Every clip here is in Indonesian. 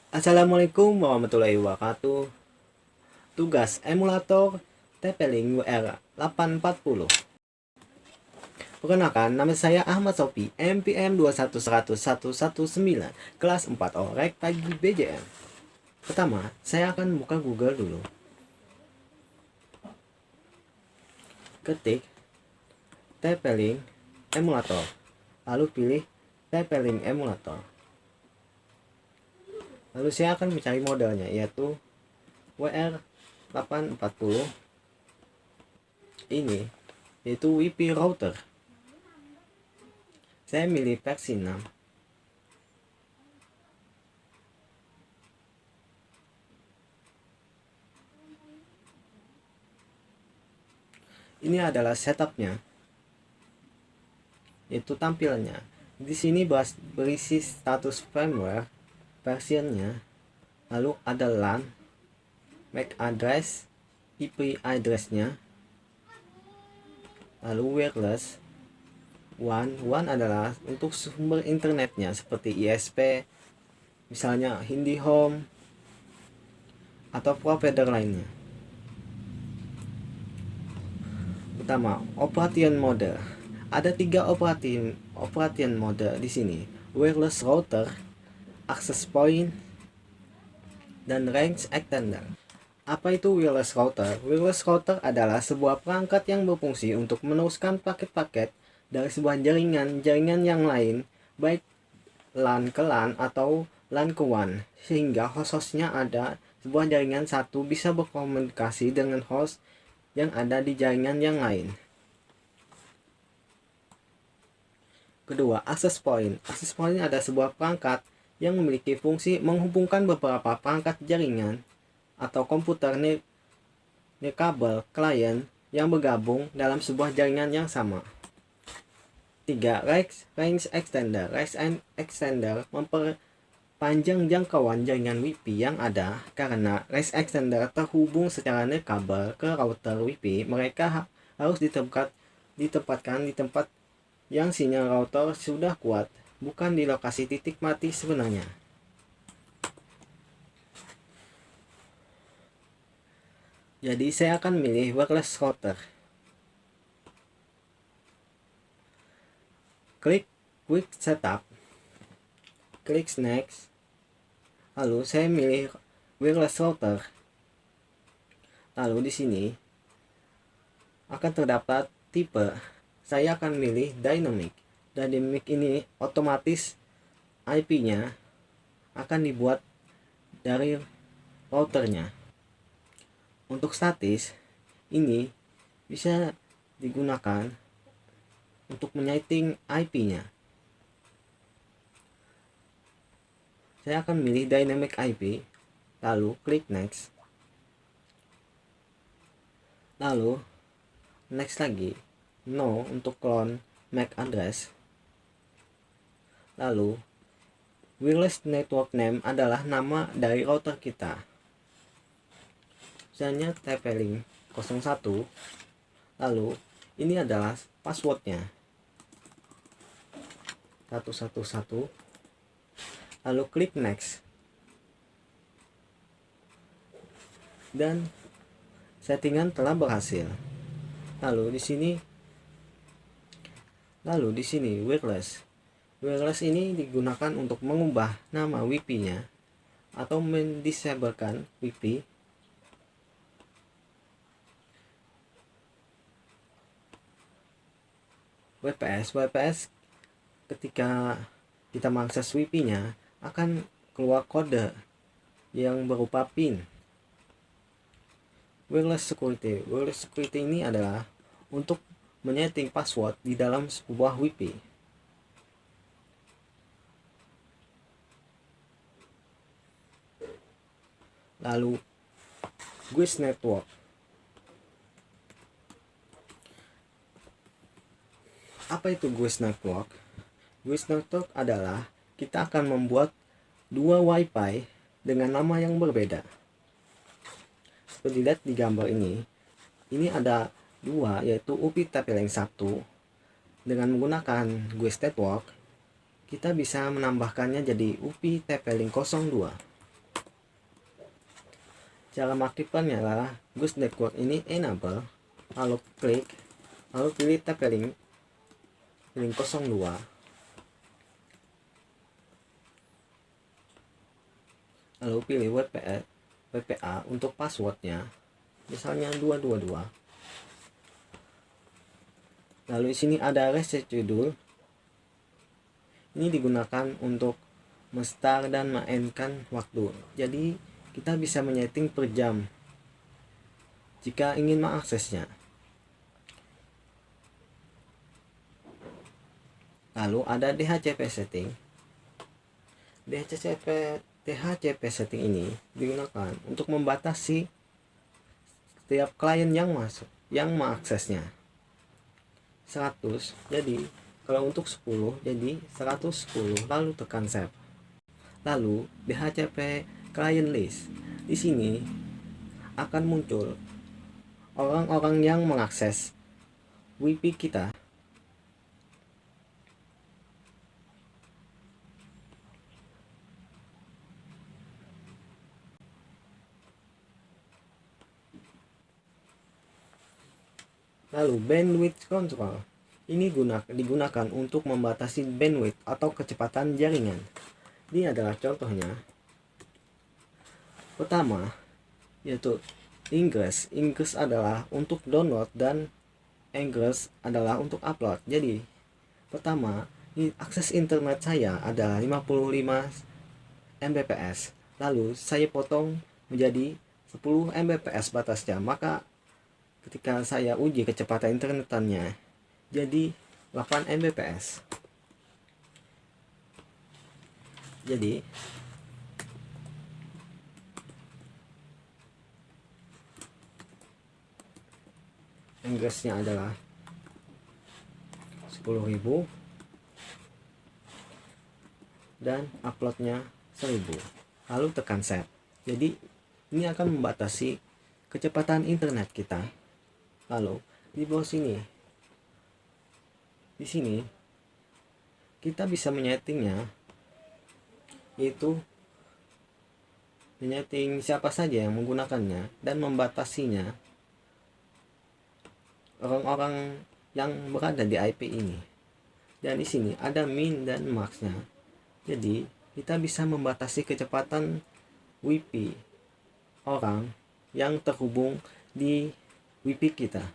Assalamualaikum warahmatullahi wabarakatuh. Tugas emulator TP-Link WR840. Perkenalkan, nama saya Ahmad Sofi, MPM 2110119, kelas 4 Orek Pagi BJM. Pertama, saya akan buka Google dulu. Ketik TP-Link emulator, lalu pilih TP-Link emulator. Lalu saya akan mencari modelnya, yaitu WR840 ini, yaitu WiFi router. Saya milih versi 6. Ini adalah setupnya, yaitu tampilannya. Di sini berisi status firmware, versionnya, lalu ada LAN, MAC address, IP addressnya, lalu wireless. WAN adalah untuk sumber internetnya seperti ISP, misalnya IndiHome atau provider lainnya. Pertama, operation mode. Ada 3 operation mode di sini: wireless router, access point, dan range extender. Apa itu wireless router? Wireless router adalah sebuah perangkat yang berfungsi untuk meneruskan paket-paket dari sebuah jaringan yang lain, baik LAN ke LAN atau LAN ke WAN, sehingga host-hostnya ada sebuah jaringan satu bisa berkomunikasi dengan host yang ada di jaringan yang lain. Kedua, access point. Access point adalah sebuah perangkat yang memiliki fungsi menghubungkan beberapa perangkat jaringan atau komputer nirkabel klien yang bergabung dalam sebuah jaringan yang sama. 3. Range extender. Range extender memperpanjang jangkauan jaringan WiFi yang ada. Karena range extender terhubung secara nirkabel ke router WiFi, mereka harus ditempatkan di tempat yang sinyal router sudah kuat, bukan di lokasi titik mati sebenarnya. Jadi saya akan milih wireless router. Klik quick setup, klik next, lalu saya milih wireless router. Lalu di sini akan terdapat tipe. Saya akan milih dynamic. Dynamic ini otomatis IP-nya akan dibuat dari routernya. Untuk statis, ini bisa digunakan untuk menyeting IP-nya. Saya akan milih dynamic IP, lalu klik next. Lalu next lagi. No untuk clone MAC address. Lalu wireless network name adalah nama dari router kita. Misalnya TP-Link 01. Lalu ini adalah passwordnya 111. Lalu klik next. Dan settingan telah berhasil. Lalu di sini wireless. Wireless ini digunakan untuk mengubah nama WiFi-nya atau mendisablekan WiFi. WPS ketika kita mengakses WiFi-nya akan keluar kode yang berupa PIN. Wireless security ini adalah untuk menyeting password di dalam sebuah WiFi. Lalu Guest Network. Apa itu Guest Network? Guest Network adalah kita akan membuat 2 WiFi dengan nama yang berbeda. Seperti lihat di gambar ini ada 2, yaitu UPI TP-Link 1. Dengan menggunakan Guest Network, kita bisa menambahkannya jadi UPI TP-Link 02. Cara mengaktifkannya adalah Ghost Network ini enable, lalu klik, lalu pilih TP-Link 02, lalu pilih WPA untuk passwordnya, misalnya 222. Lalu di sini ada reset judul. Ini digunakan untuk men-start dan mengendkan waktu. Jadi kita bisa menyeting per jam jika ingin mengaksesnya. Lalu ada DHCP setting. DHCP setting ini digunakan untuk membatasi setiap klien yang masuk, yang mengaksesnya. 100, jadi kalau untuk 10 jadi 110, lalu tekan save. Lalu DHCP client list. Di sini akan muncul orang-orang yang mengakses WiFi kita. Lalu bandwidth control. Ini digunakan untuk membatasi bandwidth atau kecepatan jaringan. Ini adalah contohnya. Pertama, yaitu ingress. Ingress adalah untuk download dan egress adalah untuk upload. Jadi, pertama, akses internet saya adalah 55 Mbps. Lalu, saya potong menjadi 10 Mbps batasnya. Maka, ketika saya uji kecepatan internetannya, jadi 8 Mbps. Jadi ingressnya adalah 10.000 dan uploadnya 1.000, lalu tekan save. Jadi ini akan membatasi kecepatan internet kita. Lalu di bawah sini, di sini kita bisa menyetingnya, yaitu menyeting siapa saja yang menggunakannya dan membatasinya orang-orang yang berada di IP ini. Dan di sini ada min dan max-nya. Jadi kita bisa membatasi kecepatan WiFi orang yang terhubung di WiFi kita.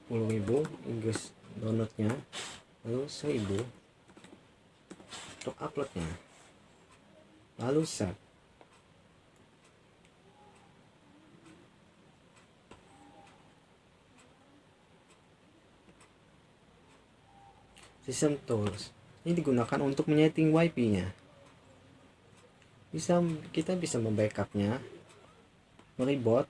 Rp10.000 Inggris downloadnya, lalu 1.000 untuk uploadnya, lalu save. System tools ini digunakan untuk menyeting WiFi-nya. Kita bisa membackupnya, mereboot,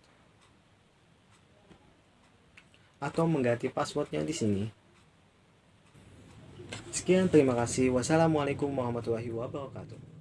atau mengganti passwordnya di sini. Sekian, terima kasih. Wassalamualaikum warahmatullahi wabarakatuh.